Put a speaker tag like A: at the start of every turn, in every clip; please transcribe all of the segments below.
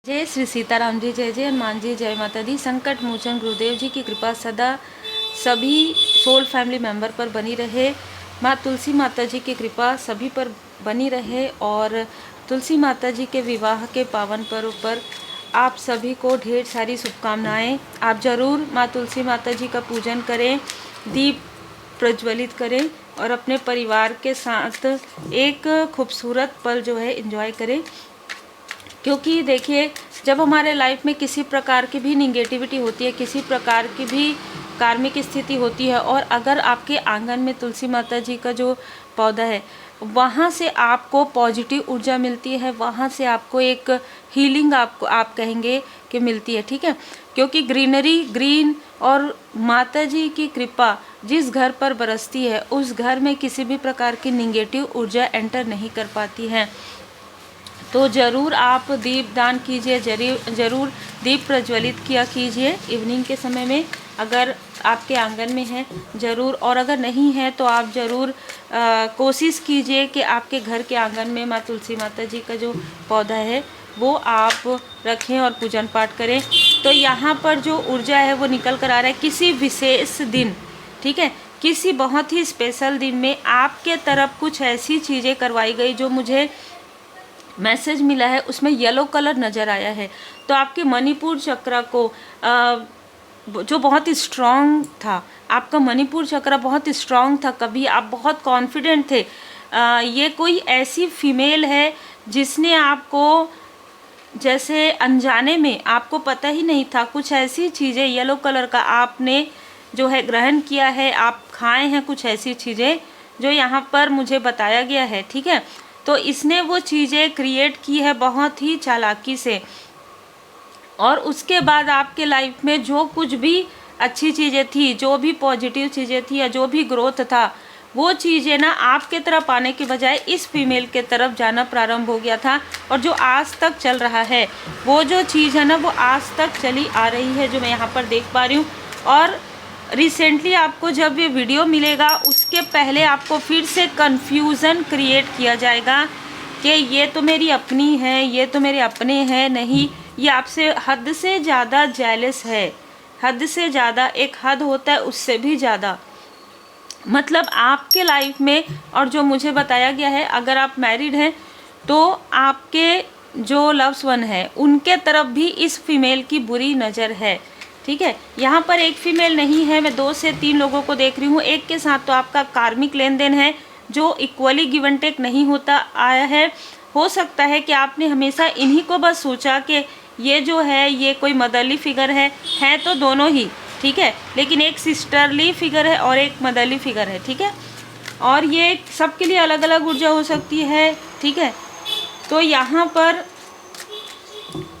A: जय श्री सीताराम जी, जय जय हनुमान जी, जय माता दी। संकट मोचन गुरुदेव जी की कृपा सदा सभी सोल फैमिली मेंबर पर बनी रहे। माँ तुलसी माता जी की कृपा सभी पर बनी रहे और तुलसी माता जी के विवाह के पावन पर्व पर आप सभी को ढेर सारी शुभकामनाएं। आप ज़रूर माँ तुलसी माता जी का पूजन करें, दीप प्रज्वलित करें और अपने परिवार के साथ एक खूबसूरत पल जो है एंजॉय करें। क्योंकि देखिए, जब हमारे लाइफ में किसी प्रकार की भी निगेटिविटी होती है, किसी प्रकार की भी कार्मिक स्थिति होती है और अगर आपके आंगन में तुलसी माता जी का जो पौधा है वहाँ से आपको पॉजिटिव ऊर्जा मिलती है, वहाँ से आपको एक हीलिंग आप कहेंगे कि मिलती है। ठीक है, क्योंकि ग्रीन और माता जी की कृपा जिस घर पर बरसती है उस घर में किसी भी प्रकार की निगेटिव ऊर्जा एंटर नहीं कर पाती है। तो ज़रूर आप दीप दान कीजिए, ज़रूर दीप प्रज्वलित किया कीजिए इवनिंग के समय में, अगर आपके आंगन में है ज़रूर। और अगर नहीं है तो आप ज़रूर कोशिश कीजिए कि आपके घर के आंगन में माँ तुलसी माता जी का जो पौधा है वो आप रखें और पूजन पाठ करें। तो यहाँ पर जो ऊर्जा है वो निकल कर आ रहा है किसी विशेष दिन, ठीक है, किसी बहुत ही स्पेशल दिन में आपके तरफ कुछ ऐसी चीज़ें करवाई गई जो मुझे मैसेज मिला है, उसमें येलो कलर नज़र आया है। तो आपके मणिपुर चक्र को जो बहुत ही स्ट्रॉन्ग था, आपका मणिपुर चक्र बहुत स्ट्रॉन्ग था, कभी आप बहुत कॉन्फिडेंट थे। ये कोई ऐसी फीमेल है जिसने आपको जैसे अनजाने में, आपको पता ही नहीं था, कुछ ऐसी चीज़ें येलो कलर का आपने जो है ग्रहण किया है, आप खाए हैं कुछ ऐसी चीज़ें जो यहाँ पर मुझे बताया गया है। ठीक है, तो इसने वो चीज़ें क्रिएट की है बहुत ही चालाकी से और उसके बाद आपके लाइफ में जो कुछ भी अच्छी चीज़ें थी, जो भी पॉजिटिव चीज़ें थी या जो भी ग्रोथ था, वो चीज़ें ना आपके तरफ आने के बजाय इस फीमेल के तरफ जाना प्रारंभ हो गया था। और जो आज तक चल रहा है वो जो चीज़ है ना वो आज तक चली आ रही है, जो मैं यहाँ पर देख पा रही हूँ। और रिसेंटली आपको जब ये वीडियो मिलेगा उसके पहले आपको फिर से कन्फ्यूज़न क्रिएट किया जाएगा कि ये तो मेरी अपनी है, ये तो मेरे अपने हैं। नहीं, ये आपसे हद से ज़्यादा जेलस है, हद से ज़्यादा, एक हद होता है उससे भी ज़्यादा। मतलब आपके लाइफ में, और जो मुझे बताया गया है, अगर आप मैरिड हैं तो आपके जो लव्स वन है उनके तरफ भी इस फीमेल की बुरी नज़र है। ठीक है, यहाँ पर एक फीमेल नहीं है, मैं 2 से 3 लोगों को देख रही हूँ। एक के साथ तो आपका कार्मिक लेन देन है जो इक्वली गिव एंड टेक नहीं होता आया है। हो सकता है कि आपने हमेशा इन्हीं को बस सोचा कि ये जो है ये कोई मदरली फिगर है तो दोनों ही, ठीक है, लेकिन एक सिस्टरली फिगर है और एक मदरली फिगर है। ठीक है, और ये सबके लिए अलग अलग ऊर्जा हो सकती है। ठीक है, तो यहाँ पर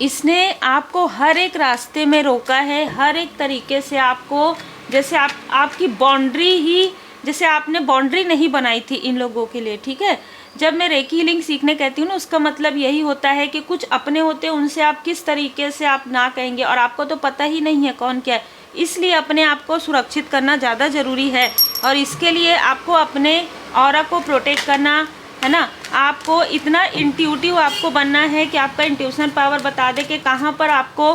A: इसने आपको हर एक रास्ते में रोका है, हर एक तरीके से आपको, जैसे आपकी बाउंड्री ही, जैसे आपने बाउंड्री नहीं बनाई थी इन लोगों के लिए। ठीक है, जब मैं रेकी हीलिंग सीखने कहती हूँ ना, उसका मतलब यही होता है कि कुछ अपने होते हैं उनसे आप किस तरीके से आप ना कहेंगे, और आपको तो पता ही नहीं है कौन क्या है, इसलिए अपने आप को सुरक्षित करना ज़्यादा ज़रूरी है। और इसके लिए आपको अपने ऑरा को प्रोटेक्ट करना है ना, आपको इतना इंट्यूटिव आपको बनना है कि आपका इंट्यूशन पावर बता दे कि कहाँ पर आपको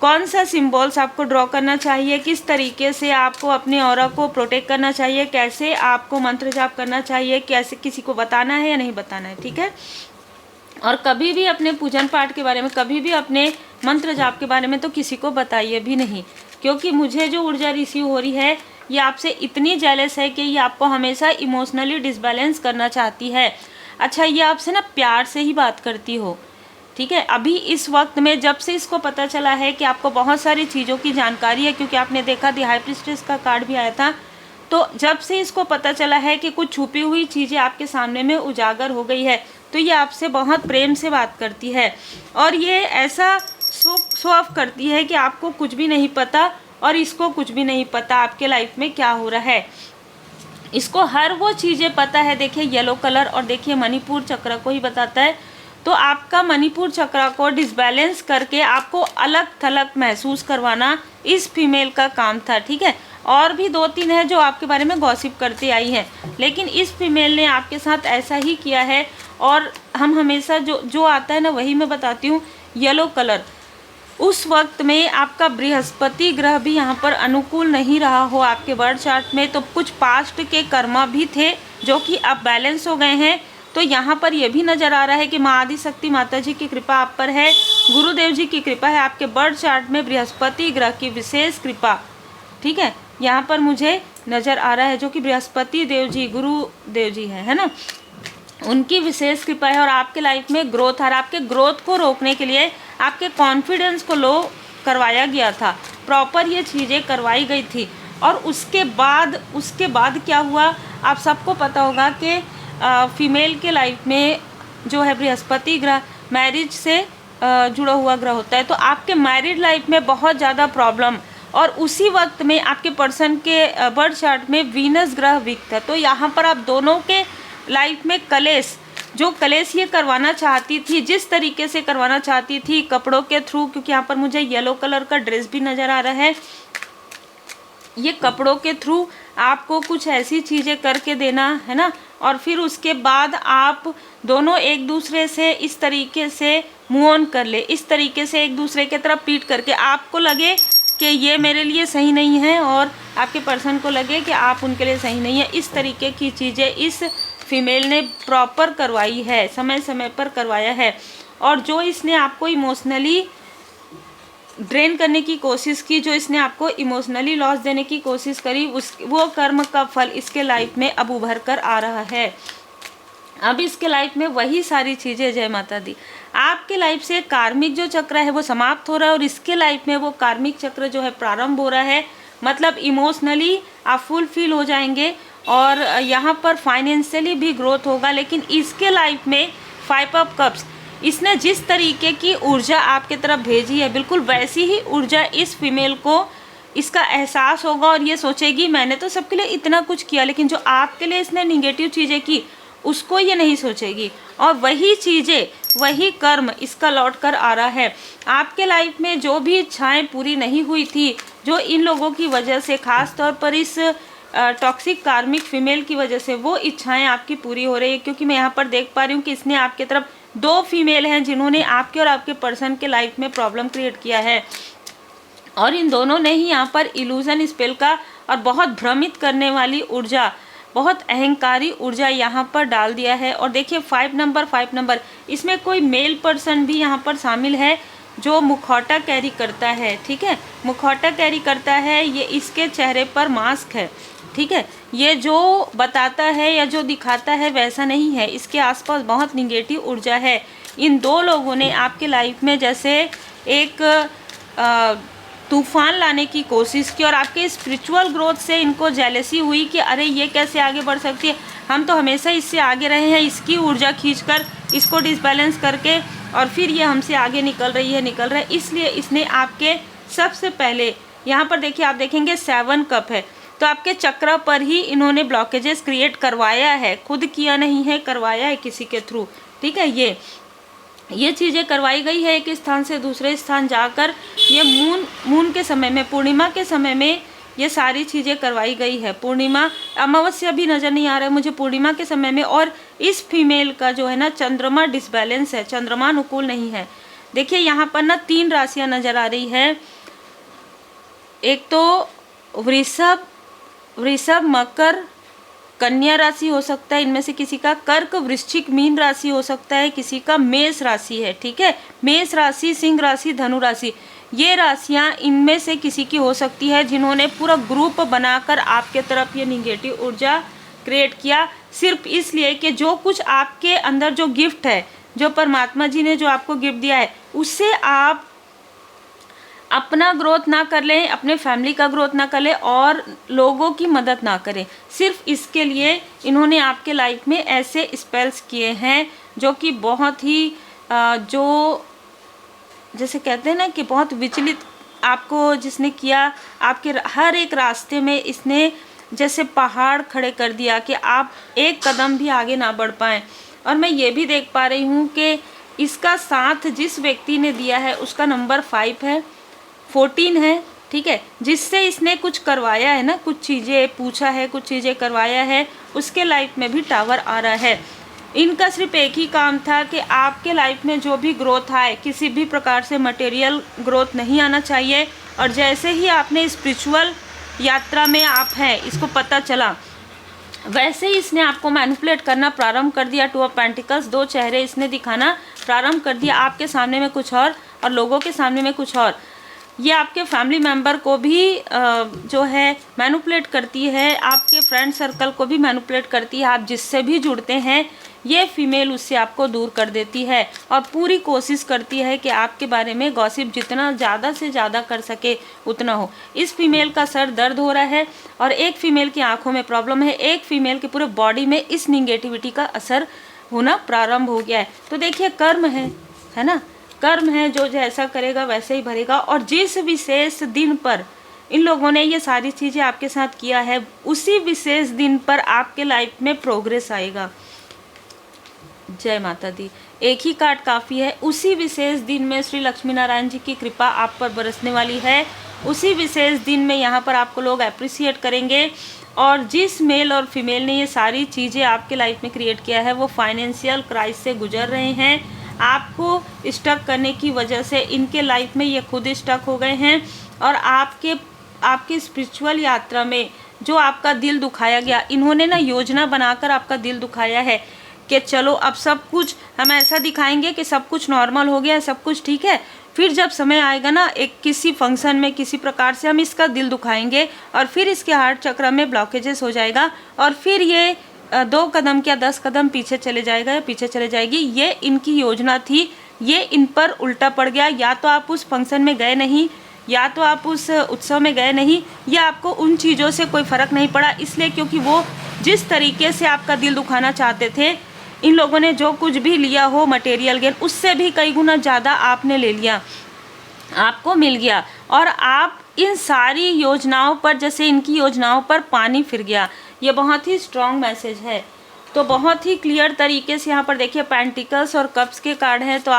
A: कौन सा सिंबल्स आपको ड्रॉ करना चाहिए, किस तरीके से आपको अपने ऑरा को प्रोटेक्ट करना चाहिए, कैसे आपको मंत्र जाप करना चाहिए, कैसे किसी को बताना है या नहीं बताना है। ठीक है, और कभी भी अपने पूजन पाठ के बारे में, कभी भी अपने मंत्र जाप के बारे में तो किसी को बताइए भी नहीं, क्योंकि मुझे जो ऊर्जा रिसीव हो रही है ये आपसे इतनी जेलस है कि ये आपको हमेशा इमोशनली डिसबैलेंस करना चाहती है। अच्छा, ये आपसे ना प्यार से ही बात करती हो। ठीक है, अभी इस वक्त में जब से इसको पता चला है कि आपको बहुत सारी चीज़ों की जानकारी है, क्योंकि आपने देखा दी हाई प्रीस्टेस का कार्ड भी आया था, तो जब से इसको पता चला है कि कुछ छुपी हुई चीज़ें आपके सामने में उजागर हो गई है, तो ये आपसे बहुत प्रेम से बात करती है और ये ऐसा शो ऑफ करती है कि आपको कुछ भी नहीं पता और इसको कुछ भी नहीं पता आपके लाइफ में क्या हो रहा है। इसको हर वो चीज़ें पता है। देखिए येलो कलर और देखिए मणिपुर चक्र को ही बताता है। तो आपका मणिपुर चक्र को डिसबैलेंस करके आपको अलग थलग महसूस करवाना इस फीमेल का काम था। ठीक है, और भी 2-3 है जो आपके बारे में गॉसिप करती आई हैं, लेकिन इस फीमेल ने आपके साथ ऐसा ही किया है। और हम हमेशा जो आता है ना वही मैं बताती हूँ। येलो कलर, उस वक्त में आपका बृहस्पति ग्रह भी यहाँ पर अनुकूल नहीं रहा हो आपके बर्थ चार्ट में, तो कुछ पास्ट के कर्मा भी थे जो कि अब बैलेंस हो गए हैं। तो यहाँ पर यह भी नज़र आ रहा है कि माँ आदिशक्ति माता जी की कृपा आप पर है, गुरुदेव जी की कृपा है, आपके बर्थ चार्ट में बृहस्पति ग्रह की विशेष कृपा, ठीक है, यहाँ पर मुझे नज़र आ रहा है, जो कि बृहस्पति देव जी गुरुदेव जी है ना, उनकी विशेष कृपा है। और आपके लाइफ में ग्रोथ और आपके ग्रोथ को रोकने के लिए आपके कॉन्फिडेंस को लो करवाया गया था, प्रॉपर ये चीज़ें करवाई गई थी। और उसके बाद क्या हुआ, आप सबको पता होगा कि फीमेल के लाइफ में जो है बृहस्पति ग्रह मैरिज से जुड़ा हुआ ग्रह होता है, तो आपके मैरिड लाइफ में बहुत ज़्यादा प्रॉब्लम, और उसी वक्त में आपके पर्सन के बर्थ चार्ट में वीनस ग्रह वीक था। तो यहाँ पर आप दोनों के लाइफ में कलेश, जो कलेश ये करवाना चाहती थी, जिस तरीके से करवाना चाहती थी कपड़ों के थ्रू, क्योंकि यहाँ पर मुझे येलो कलर का ड्रेस भी नज़र आ रहा है, ये कपड़ों के थ्रू आपको कुछ ऐसी चीज़ें करके देना है ना, और फिर उसके बाद आप दोनों एक दूसरे से इस तरीके से मूव ऑन कर ले, इस तरीके से एक दूसरे की तरफ पीट करके आपको लगे कि ये मेरे लिए सही नहीं है और आपके पर्सन को लगे कि आप उनके लिए सही नहीं है। इस तरीके की चीज़ें इस फीमेल ने प्रॉपर करवाई है, समय समय पर करवाया है। और जो इसने आपको इमोशनली ड्रेन करने की कोशिश की, जो इसने आपको इमोशनली लॉस देने की कोशिश करी, वो कर्म का फल इसके लाइफ में अब उभर कर आ रहा है। अब इसके लाइफ में वही सारी चीज़ें, जय माता दी, आपके लाइफ से कार्मिक जो चक्र है वो समाप्त हो रहा है, और इसके लाइफ में वो कार्मिक चक्र जो है प्रारंभ हो रहा है। मतलब इमोशनली आप फुलफिल हो जाएंगे, और यहाँ पर फाइनेंशियली भी ग्रोथ होगा। लेकिन इसके लाइफ में 5 ऑफ कप्स, इसने जिस तरीके की ऊर्जा आपके तरफ भेजी है, बिल्कुल वैसी ही ऊर्जा इस फीमेल को इसका एहसास होगा, और ये सोचेगी मैंने तो सबके लिए इतना कुछ किया, लेकिन जो आपके लिए इसने निगेटिव चीज़ें की उसको ये नहीं सोचेगी, और वही चीज़ें, वही कर्म इसका लौट कर आ रहा है। आपके लाइफ में जो भी इच्छाएं पूरी नहीं हुई थी, जो इन लोगों की वजह से, ख़ास तौर पर इस टॉक्सिक कार्मिक फीमेल की वजह से, वो इच्छाएं आपकी पूरी हो रही है। क्योंकि मैं यहाँ पर देख पा रही हूँ कि इसने आपके तरफ 2 फीमेल हैं जिन्होंने आपके और आपके पर्सन के लाइफ में प्रॉब्लम क्रिएट किया है, और इन दोनों ने ही यहाँ पर इल्यूजन स्पेल का और बहुत भ्रमित करने वाली ऊर्जा, बहुत अहंकारी ऊर्जा यहाँ पर डाल दिया है। और देखिए 5 नंबर, इसमें कोई मेल पर्सन भी यहाँ पर शामिल है जो मुखौटा कैरी करता है, ठीक है, मुखौटा कैरी करता है। ये इसके चेहरे पर मास्क है, ठीक है, ये जो बताता है या जो दिखाता है वैसा नहीं है, इसके आसपास बहुत निगेटिव ऊर्जा है। इन 2 लोगों ने आपके लाइफ में जैसे एक तूफान लाने की कोशिश की, और आपके स्पिरिचुअल ग्रोथ से इनको जेलसी हुई कि अरे ये कैसे आगे बढ़ सकती है, हम तो हमेशा इससे आगे रहे हैं, इसकी ऊर्जा खींचकर इसको डिसबैलेंस करके, और फिर ये हमसे आगे निकल रही है। इसलिए इसने आपके सबसे पहले यहाँ पर देखिए, आप देखेंगे 7 कप है, तो आपके चक्र पर ही इन्होंने ब्लॉकेजेस क्रिएट करवाया है, खुद किया नहीं है, करवाया है किसी के थ्रू, ठीक है। ये चीज़ें करवाई गई है एक स्थान से दूसरे स्थान जाकर। ये मून के समय में, पूर्णिमा के समय में ये सारी चीज़ें करवाई गई है। पूर्णिमा, अमावस्या भी नज़र नहीं आ रहा है मुझे पूर्णिमा के समय में। और इस फीमेल का जो है ना चंद्रमा डिसबैलेंस है, चंद्रमा अनुकूल नहीं है। देखिए यहाँ पर ना 3 राशियाँ नज़र आ रही है, एक तो वृषभ, मकर, कन्या राशि हो सकता है इनमें से किसी का, कर्क, वृश्चिक, मीन राशि हो सकता है किसी का, मेष राशि है, ठीक है, मेष राशि, सिंह राशि, धनु राशि, ये राशियां इनमें से किसी की हो सकती है जिन्होंने पूरा ग्रुप बनाकर आपके तरफ ये निगेटिव ऊर्जा क्रिएट किया, सिर्फ इसलिए कि जो कुछ आपके अंदर जो गिफ्ट है, जो परमात्मा जी ने जो आपको गिफ्ट दिया है, उससे आप अपना ग्रोथ ना कर लें, अपने फैमिली का ग्रोथ ना कर लें और लोगों की मदद ना करें। सिर्फ इसके लिए इन्होंने आपके लाइफ में ऐसे स्पेल्स किए हैं जो कि बहुत ही जो जैसे कहते हैं ना कि बहुत विचलित आपको जिसने किया, आपके हर एक रास्ते में इसने जैसे पहाड़ खड़े कर दिया कि आप एक कदम भी आगे ना बढ़ पाएँ। और मैं ये भी देख पा रही हूँ कि इसका साथ जिस व्यक्ति ने दिया है उसका नंबर 5 है, 14 है, ठीक है, जिससे इसने कुछ करवाया है ना, कुछ चीज़ें पूछा है, कुछ चीज़ें करवाया है, उसके लाइफ में भी टावर आ रहा है। इनका सिर्फ एक ही काम था कि आपके लाइफ में जो भी ग्रोथ आए, किसी भी प्रकार से मटेरियल ग्रोथ नहीं आना चाहिए। और जैसे ही आपने स्पिरिचुअल यात्रा में आप हैं, इसको पता चला, वैसे ही इसने आपको मैनिपुलेट करना प्रारंभ कर दिया। 2 ऑफ पेंटिकल्स, 2 चेहरे इसने दिखाना प्रारंभ कर दिया, आपके सामने में कुछ और लोगों के सामने में कुछ और। ये आपके फैमिली मेम्बर को भी जो है मैनिपुलेट करती है, आपके फ्रेंड सर्कल को भी मैनिपुलेट करती है। आप जिससे भी जुड़ते हैं, ये फीमेल उससे आपको दूर कर देती है और पूरी कोशिश करती है कि आपके बारे में गॉसिप जितना ज़्यादा से ज़्यादा कर सके उतना हो। इस फीमेल का सर दर्द हो रहा है और एक फीमेल की आंखों में प्रॉब्लम है, एक फीमेल के पूरे बॉडी में इस निगेटिविटी का असर होना प्रारंभ हो गया है। तो देखिए कर्म है ना, कर्म है, जो जैसा करेगा वैसे ही भरेगा। और जिस विशेष दिन पर इन लोगों ने ये सारी चीज़ें आपके साथ किया है, उसी विशेष दिन पर आपके लाइफ में प्रोग्रेस आएगा। जय माता दी। एक ही कार्ड काफ़ी है। उसी विशेष दिन में श्री लक्ष्मी नारायण जी की कृपा आप पर बरसने वाली है। उसी विशेष दिन में यहाँ पर आपको लोग अप्रिसिएट करेंगे। और जिस मेल और फीमेल ने ये सारी चीज़ें आपके लाइफ में क्रिएट किया है, वो फाइनेंशियल क्राइसिस से गुजर रहे हैं। आपको स्टक करने की वजह से इनके लाइफ में ये खुद स्टक हो गए हैं। और आपकी स्पिरिचुअल यात्रा में जो आपका दिल दुखाया गया, इन्होंने ना योजना बनाकर आपका दिल दुखाया है कि चलो अब सब कुछ हम ऐसा दिखाएंगे कि सब कुछ नॉर्मल हो गया, सब कुछ ठीक है। फिर जब समय आएगा ना, एक किसी फंक्शन में किसी प्रकार से हम इसका दिल दुखाएंगे और फिर इसके हार्ट चक्र में ब्लॉकेजेस हो जाएगा और फिर ये 2 कदम क्या 10 कदम पीछे चले जाएगा या पीछे चले जाएगी। ये इनकी योजना थी, ये इन पर उल्टा पड़ गया। या तो आप उस फंक्शन में गए नहीं, या तो आप उस उत्सव में गए नहीं, या आपको उन चीज़ों से कोई फ़र्क नहीं पड़ा, इसलिए क्योंकि वो जिस तरीके से आपका दिल दुखाना चाहते थे, इन लोगों ने जो कुछ भी लिया हो मटेरियल गेन, उससे भी कई गुना ज़्यादा आपने ले लिया, आपको मिल गया। और आप इन सारी योजनाओं पर, जैसे इनकी योजनाओं पर पानी फिर गया। ये बहुत ही स्ट्रॉन्ग मैसेज है। तो बहुत ही क्लियर तरीके से यहाँ पर देखिए पेंटिकल्स और कप्स के कार्ड हैं। तो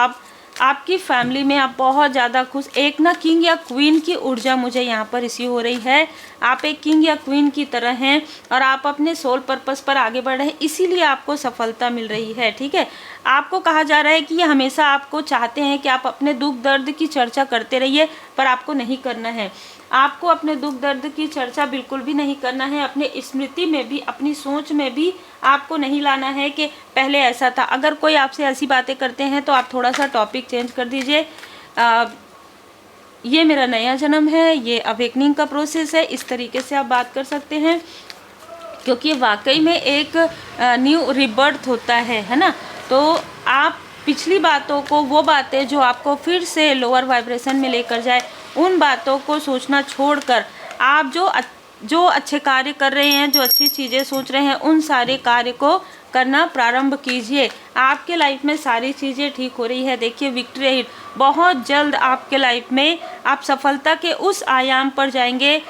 A: आपकी फैमिली में आप बहुत ज़्यादा खुश, एक ना किंग या क्वीन की ऊर्जा मुझे यहाँ पर रिसीव हो रही है। आप एक किंग या क्वीन की तरह हैं और आप अपने सोल पर्पस पर आगे बढ़ रहे हैं, इसीलिए आपको सफलता मिल रही है। ठीक है, आपको कहा जा रहा है कि ये हमेशा आपको चाहते हैं कि आप अपने दुख दर्द की चर्चा करते रहिए, पर आपको नहीं करना है। आपको अपने दुख दर्द की चर्चा बिल्कुल भी नहीं करना है। अपने स्मृति में भी, अपनी सोच में भी आपको नहीं लाना है कि पहले ऐसा था। अगर कोई आपसे ऐसी बातें करते हैं तो आप थोड़ा सा टॉपिक चेंज कर दीजिए। ये मेरा नया जन्म है, ये अवेकनिंग का प्रोसेस है, इस तरीके से आप बात कर सकते हैं, क्योंकि वाकई में एक न्यू रिबर्थ होता है ना। तो आप पिछली बातों को, वो बातें जो आपको फिर से लोअर वाइब्रेशन में लेकर जाए, उन बातों को सोचना छोड़कर आप जो अच्छे कार्य कर रहे हैं, जो अच्छी चीज़ें सोच रहे हैं, उन सारे कार्य को करना प्रारंभ कीजिए। आपके लाइफ में सारी चीज़ें ठीक हो रही है। देखिए विक्ट्री हिट, बहुत जल्द आपके लाइफ में आप सफलता के उस आयाम पर जाएंगे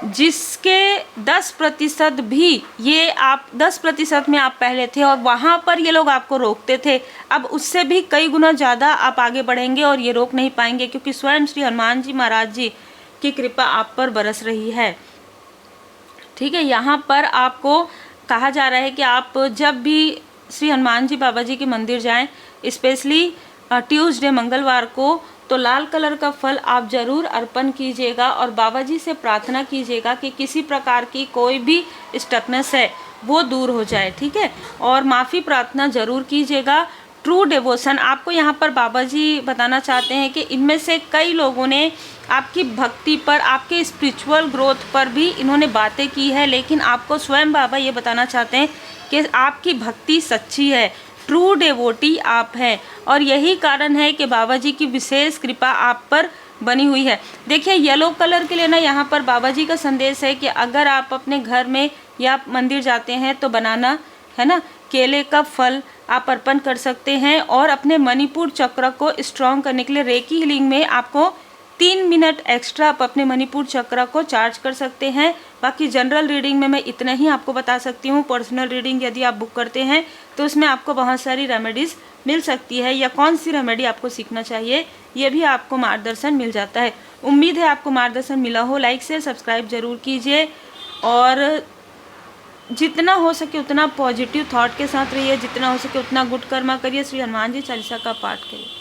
A: जिसके 10% भी, ये आप 10% में आप पहले थे और वहाँ पर ये लोग आपको रोकते थे। अब उससे भी कई गुना ज़्यादा आप आगे बढ़ेंगे और ये रोक नहीं पाएंगे, क्योंकि स्वयं श्री हनुमान जी महाराज जी की कृपा आप पर बरस रही है। ठीक है, यहाँ पर आपको कहा जा रहा है कि आप जब भी श्री हनुमान जी बाबा जी के मंदिर जाएं, स्पेशली ट्यूसडे मंगलवार को, तो लाल कलर का फल आप ज़रूर अर्पण कीजिएगा और बाबा जी से प्रार्थना कीजिएगा कि किसी प्रकार की कोई भी स्टकनेस है वो दूर हो जाए। ठीक है, और माफ़ी प्रार्थना ज़रूर कीजिएगा। ट्रू डिवोशन, आपको यहाँ पर बाबा जी बताना चाहते हैं कि इनमें से कई लोगों ने आपकी भक्ति पर, आपके स्पिरिचुअल ग्रोथ पर भी इन्होंने बातें की है, लेकिन आपको स्वयं बाबा ये बताना चाहते हैं कि आपकी भक्ति सच्ची है, ट्रू डेवोटी आप हैं, और यही कारण है कि बाबा जी की विशेष कृपा आप पर बनी हुई है। देखिए येलो कलर के लिए ना यहाँ पर बाबा जी का संदेश है कि अगर आप अपने घर में या मंदिर जाते हैं तो बनाना है ना, केले का फल आप अर्पण कर सकते हैं। और अपने मणिपुर चक्र को स्ट्रॉन्ग करने के लिए रेकी हीलिंग में आपको 3 मिनट एक्स्ट्रा आप अपने मणिपुर चक्र को चार्ज कर सकते हैं। बाकी जनरल रीडिंग में मैं इतना ही आपको बता सकती हूँ। पर्सनल रीडिंग यदि आप बुक करते हैं तो उसमें आपको बहुत सारी रेमेडीज़ मिल सकती है, या कौन सी रेमेडी आपको सीखना चाहिए ये भी आपको मार्गदर्शन मिल जाता है। उम्मीद है आपको मार्गदर्शन मिला हो। लाइक शेयर सब्सक्राइब जरूर कीजिए और जितना हो सके उतना पॉजिटिव थॉट के साथ रहिए, जितना हो सके उतना गुड कर्मा करिए, श्री हनुमान जी चालीसा का पाठ करिए।